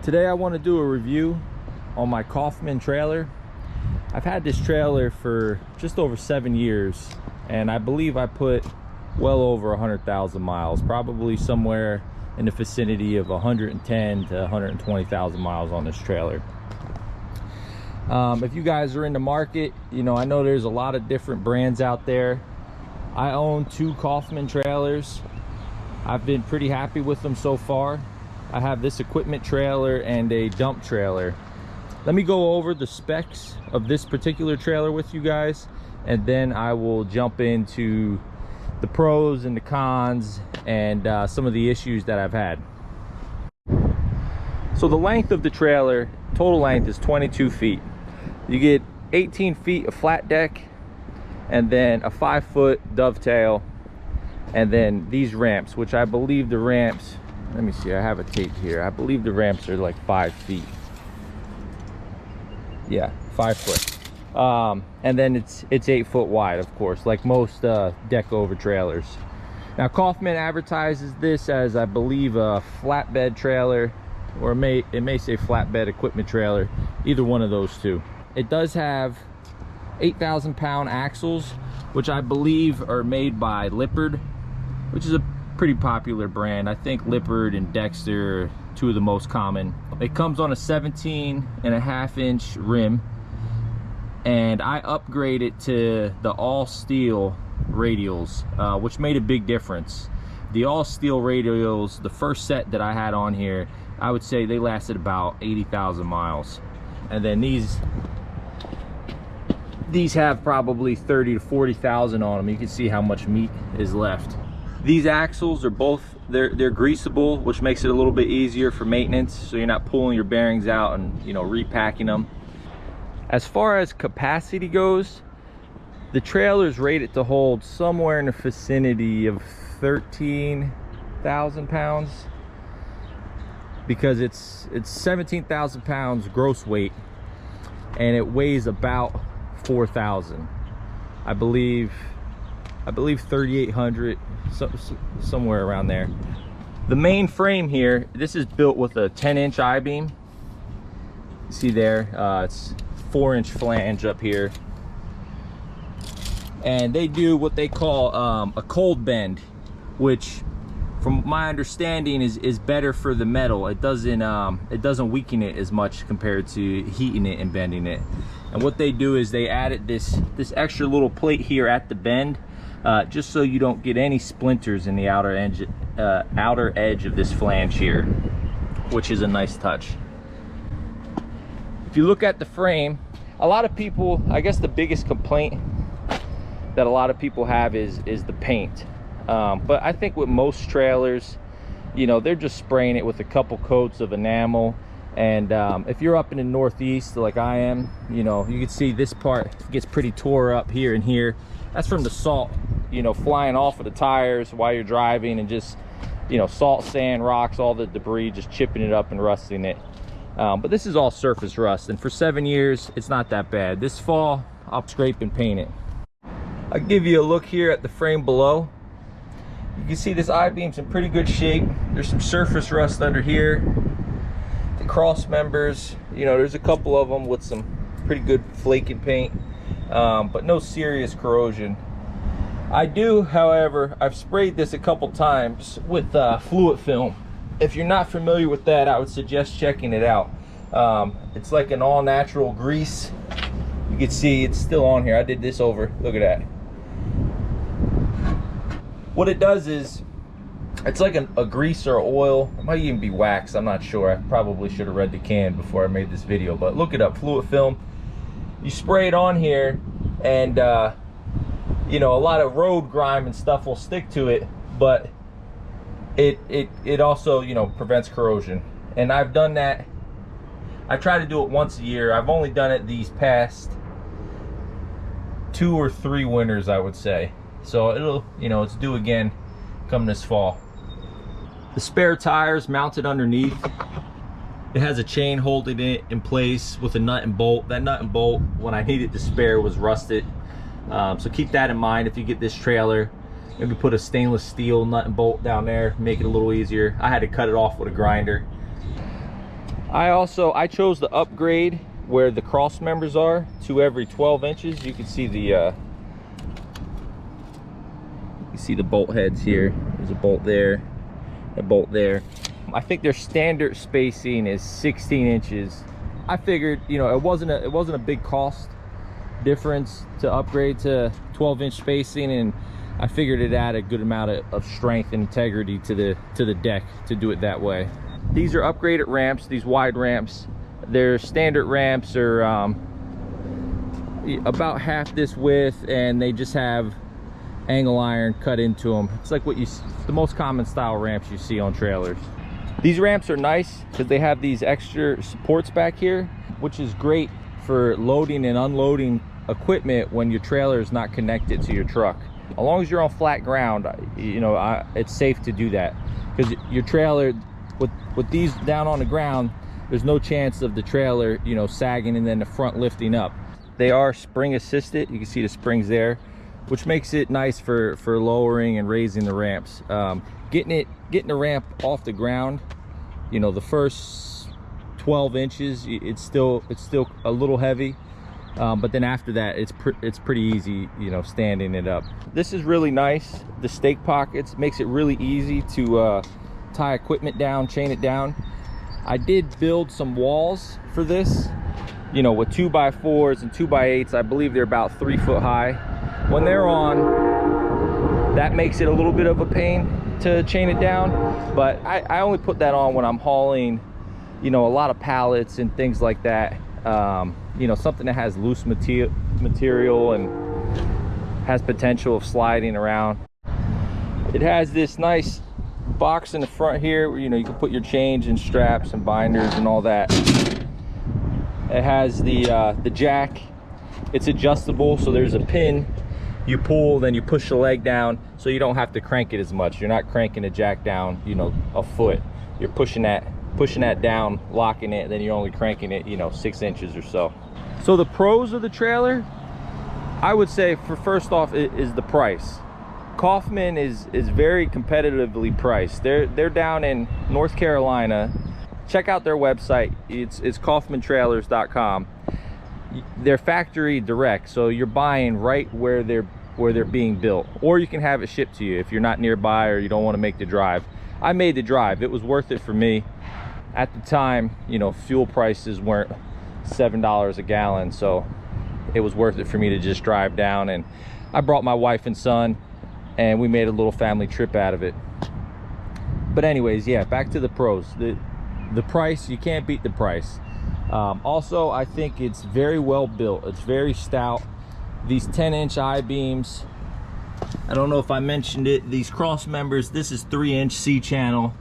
Today I want to do a review on my Kaufman trailer. I've had this trailer for just over 7 years, and I believe I put well over 100,000 miles, probably somewhere in the vicinity of 110 to 120,000 miles on this trailer. If you guys are in the market, you know, I know there's a lot of different brands out there. I own 2 Kaufman trailers. I've been pretty happy with them so far. I have this equipment trailer and a dump trailer. Let me go over the specs of this particular trailer with you guys, and then I will jump into the pros and the cons and some of the issues that I've had. So the length of the trailer, total length, is 22 feet. You get 18 feet of flat deck, and then a 5-foot dovetail, and then these ramps, which I believe the ramps, let me see, I have a tape here, I believe the ramps are like 5 feet. Yeah, 5 foot. And then it's 8 foot wide, of course, like most deck over trailers. Now Kaufman advertises this as, I believe, a flatbed trailer, or it may say flatbed equipment trailer, either one of those two. It does have 8,000 pound axles, which I believe are made by Lippard, which is a pretty popular brand. I think Lippard and Dexter are 2 of the most common. It comes on a 17.5-inch rim, and I upgraded to the all steel radials, which made a big difference. The all steel radials, the first set that I had on here, I would say they lasted about 80,000 miles. And then these have probably 30 to 40,000 on them. You can see how much meat is left. These axles are both, they're greasable, which makes it a little bit easier for maintenance, so you're not pulling your bearings out and, you know, repacking them. As far as capacity goes, the trailer is rated to hold somewhere in the vicinity of 13,000 pounds, because it's 17,000 pounds gross weight, and it weighs about 4,000. I believe 3,800, somewhere around there. The main frame here, this is built with a 10-inch I-beam. See there, it's 4-inch flange up here, and they do what they call a cold bend, which from my understanding is better for the metal. It doesn't weaken it as much compared to heating it and bending it. And what they do is they added this extra little plate here at the bend, just so you don't get any splinters in the outer edge of this flange here, which is a nice touch. If you look at the frame, a lot of people, I guess the biggest complaint that a lot of people have is the paint. But I think with most trailers, you know, they're just spraying it with a couple coats of enamel. And if you're up in the Northeast like I am, you know, you can see this part gets pretty tore up here and here. That's from the salt, you know, flying off of the tires while you're driving, and just, you know, salt, sand, rocks, all the debris, just chipping it up and rusting it. But this is all surface rust, and for 7 years, it's not that bad. This fall, I'll scrape and paint it. I'll give you a look here at the frame below. You can see this I-beam's in pretty good shape. There's some surface rust under here. The cross members, you know, there's a couple of them with some pretty good flaking paint, but no serious corrosion. I do, however, I've sprayed this a couple times with fluid film. If you're not familiar with that, I would suggest checking it out. It's like an all-natural grease. You can see it's still on here. I did this over, look at that. What it does is, it's like a grease or oil. It might even be wax, I'm not sure. I probably should have read the can before I made this video, but look it up, fluid film. You spray it on here, and you know, a lot of road grime and stuff will stick to it, but it also, you know, prevents corrosion. And I've done that. I try to do it once a year. I've only done it these past 2 or 3 winters, I would say. So it'll, you know, it's due again come this fall. The spare tires mounted underneath. It has a chain holding it in place with a nut and bolt. That nut and bolt, when I needed to spare, was rusted. So keep that in mind if you get this trailer. Maybe put a stainless steel nut and bolt down there, make it a little easier. I had to cut it off with a grinder. I chose the upgrade where the cross members are to every 12 inches. You can see the bolt heads here. There's a bolt there, a bolt there. I think their standard spacing is 16 inches. I figured, you know, it wasn't a big cost difference to upgrade to 12-inch spacing, and I figured it added a good amount of strength and integrity to the deck to do it that way. These are upgraded ramps, these wide ramps. Their standard ramps are about half this width, and they just have angle iron cut into them. It's like the most common style ramps you see on trailers. These ramps are nice because they have these extra supports back here, which is great for loading and unloading equipment when your trailer is not connected to your truck. As long as you're on flat ground, you know, it's safe to do that, because your trailer with these down on the ground, there's no chance of the trailer, you know, sagging and then the front lifting up. They are spring assisted. You can see the springs there, which makes it nice for lowering and raising the ramps. Getting the ramp off the ground, you know, the first 12 inches, it's still a little heavy, but then after that, it's pretty easy, you know, standing it up. This is really nice. The stake pockets makes it really easy to tie equipment down, chain it down. I did build some walls for this, you know, with 2x4s and 2x8s. I believe they're about 3 foot high. When they're on, that makes it a little bit of a pain to chain it down, but I only put that on when I'm hauling, you know, a lot of pallets and things like that. You know, something that has loose material and has potential of sliding around. It has this nice box in the front here where, you know, you can put your change and straps and binders and all that. It has the jack. It's adjustable, so there's a pin you pull, then you push the leg down, so you don't have to crank it as much. You're not cranking the jack down, you know, a foot. You're pushing that down, locking it, and then you're only cranking it, you know, 6 inches or so. So the pros of the trailer, I would say, for first off, is the price. Kaufman is very competitively priced. They're down in North Carolina. Check out their website. It's kaufmantrailers.com. They're factory direct, so you're buying right where they're being built, or you can have it shipped to you if you're not nearby or you don't want to make the drive. I made the drive. It was worth it for me. At the time, you know, fuel prices weren't $7 a gallon, so it was worth it for me to just drive down, and I brought my wife and son, and we made a little family trip out of it. But anyways, yeah, back to the pros. The price, you can't beat the price. Also, I think it's very well built. It's very stout. These 10-inch I-beams, I don't know if I mentioned it, these cross members, this is 3-inch C-channel.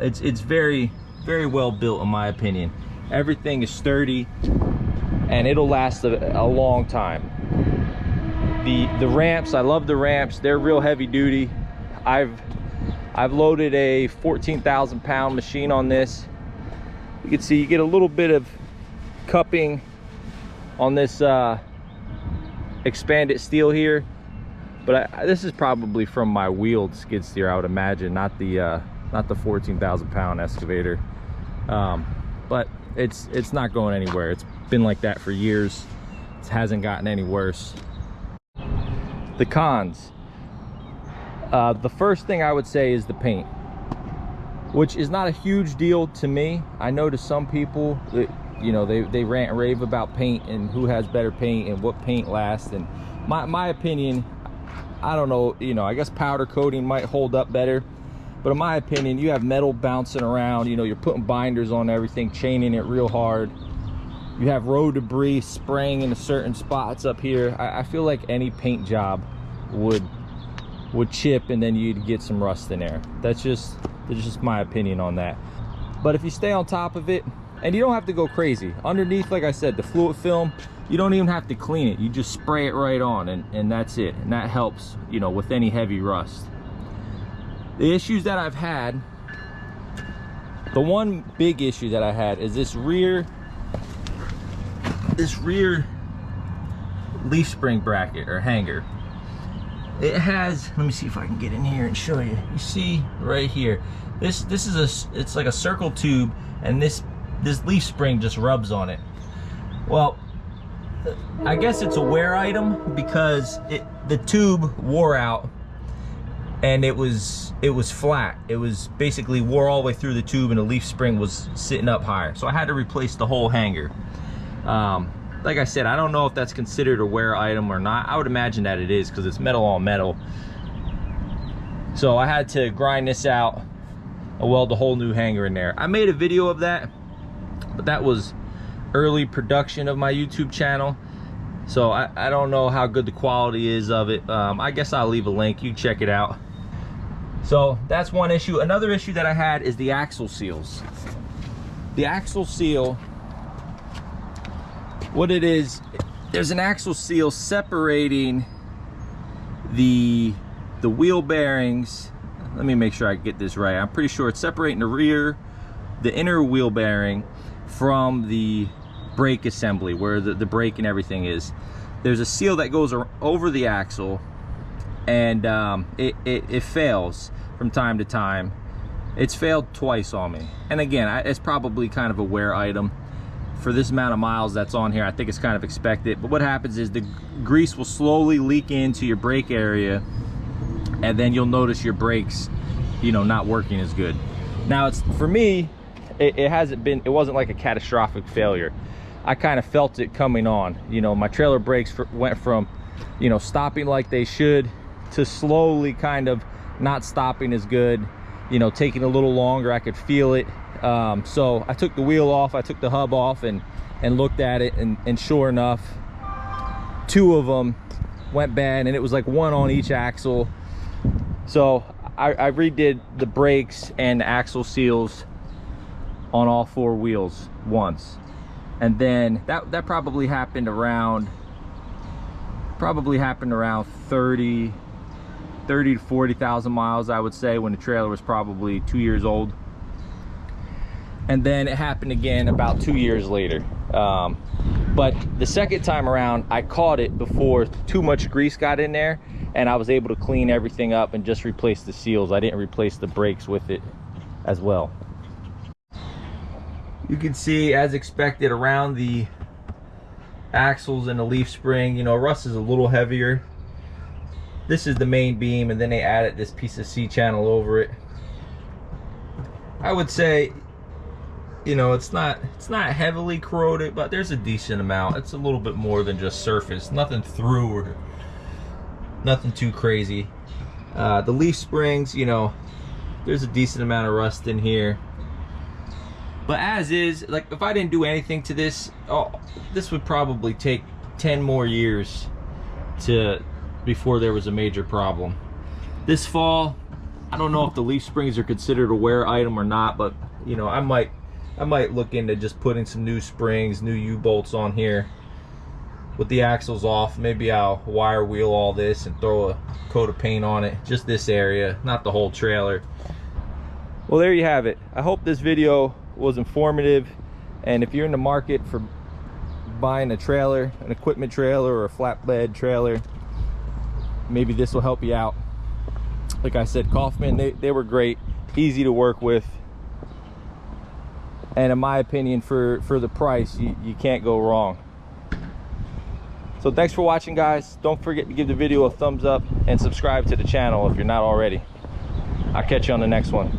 It's very, very well built in my opinion. Everything is sturdy and it'll last a long time. The ramps, I love the ramps. They're real heavy duty. I've loaded a 14,000 pound machine on this. You can see you get a little bit of cupping on this expanded steel here, but this is probably from my wheeled skid steer, I would imagine, not the 14,000 pound excavator. But it's not going anywhere. It's been like that for years. It hasn't gotten any worse. The cons. The first thing I would say is the paint, which is not a huge deal to me. I know to some people that, you know, they rant and rave about paint and who has better paint and what paint lasts. And my opinion, I don't know, you know, I guess powder coating might hold up better, but in my opinion, you have metal bouncing around, you know, you're putting binders on everything, chaining it real hard. You have road debris spraying into certain spots up here. I feel like any paint job would chip, and then you'd get some rust in there. That's just my opinion on that. But if you stay on top of it, and you don't have to go crazy underneath, like I said, the fluid film, you don't even have to clean it. You just spray it right on, and that's it. And that helps, you know, with any heavy rust. The issues that I've had, the one big issue that I had is this rear leaf spring bracket or hanger. it has, let me see if I can get in here and show you. You see right here, this is it's like a circle tube, and this leaf spring just rubs on it. Well, I guess it's a wear item because the tube wore out, and it was flat. It was basically wore all the way through the tube, and the leaf spring was sitting up higher. So I had to replace the whole hanger. Like I said, I don't know if that's considered a wear item or not. I would imagine that it is because it's metal on metal. So I had to grind this out and weld the whole new hanger in there. I made a video of that, but that was early production of my YouTube channel. So I don't know how good the quality is of it. I guess I'll leave a link. You check it out. So that's one issue. Another issue that I had is the axle seals. The axle seal, what it is, there's an axle seal separating the wheel bearings. Let me make sure I get this right. I'm pretty sure it's separating the inner wheel bearing from the brake assembly, where the brake and everything is. There's a seal that goes over the axle, and it fails from time to time. It's failed twice on me, and again, it's probably kind of a wear item for this amount of miles that's on here. I think it's kind of expected. But what happens is the grease will slowly leak into your brake area, and then you'll notice your brakes, you know, not working as good. Now, it's, for me, it wasn't like a catastrophic failure. I kind of felt it coming on. You know, my trailer brakes went from, you know, stopping like they should to slowly kind of not stopping as good, you know, taking a little longer. I could feel it. So I took the wheel off, I took the hub off and looked at it, and sure enough, two of them went bad, and it was like one on each axle. So I redid the brakes and the axle seals on all four wheels once. And then that probably happened around 30 to 40,000 miles, I would say, when the trailer was probably 2 years old. And then it happened again about 2 years later. But the second time around, I caught it before too much grease got in there, and I was able to clean everything up and just replace the seals. I didn't replace the brakes with it as well. You can see, as expected, around the axles and the leaf spring, you know, rust is a little heavier. This is the main beam, and then they added this piece of C-channel over it. I would say, you know, it's not heavily corroded, but there's a decent amount. It's a little bit more than just surface. Nothing through or nothing too crazy. The leaf springs, you know, there's a decent amount of rust in here. But as is, like, if I didn't do anything to this, this would probably take 10 more years before there was a major problem. This fall, I don't know if the leaf springs are considered a wear item or not, but you know, I might look into just putting some new springs, new U-bolts on here with the axles off. Maybe I'll wire wheel all this and throw a coat of paint on it, just this area, not the whole trailer. Well, there you have it. I hope this video was informative, and if you're in the market for buying a trailer, an equipment trailer or a flatbed trailer, maybe this will help you out. Like I said, Kaufman, they were great, easy to work with, and in my opinion, for the price, you can't go wrong. So thanks for watching, guys. Don't forget to give the video a thumbs up and subscribe to the channel if you're not already. I'll catch you on the next one.